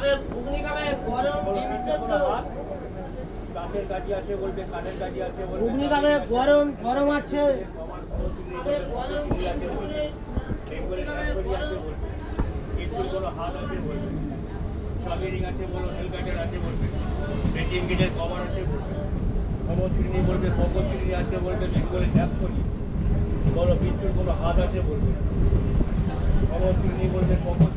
খাবে ঘুগনি খাবে গরম ডিম সেদ্ধ কাঠের কাঠি আছে বলবে, কাঠের কাঠি আছে বলবে, ঘুগনি খাবে গরম গরম আছে খাবে গরম আছে বলবে, বেঙ্গলি কাঠি আছে বলবে, ইটুল কোনো হাত আছে বলবে, সাবেরিং আছে বলো, হেলকাটের আছে বলবে, বেটিং গিটের কভার আছে বলবে, খবর চিনি বলবে, খবর চিনি আছে বলবে, বেঙ্গলি ট্যাপ করি বলো, বিদ্যুৎ কোনো হাত আছে বলবে, খবর চিনি বলবে, খবর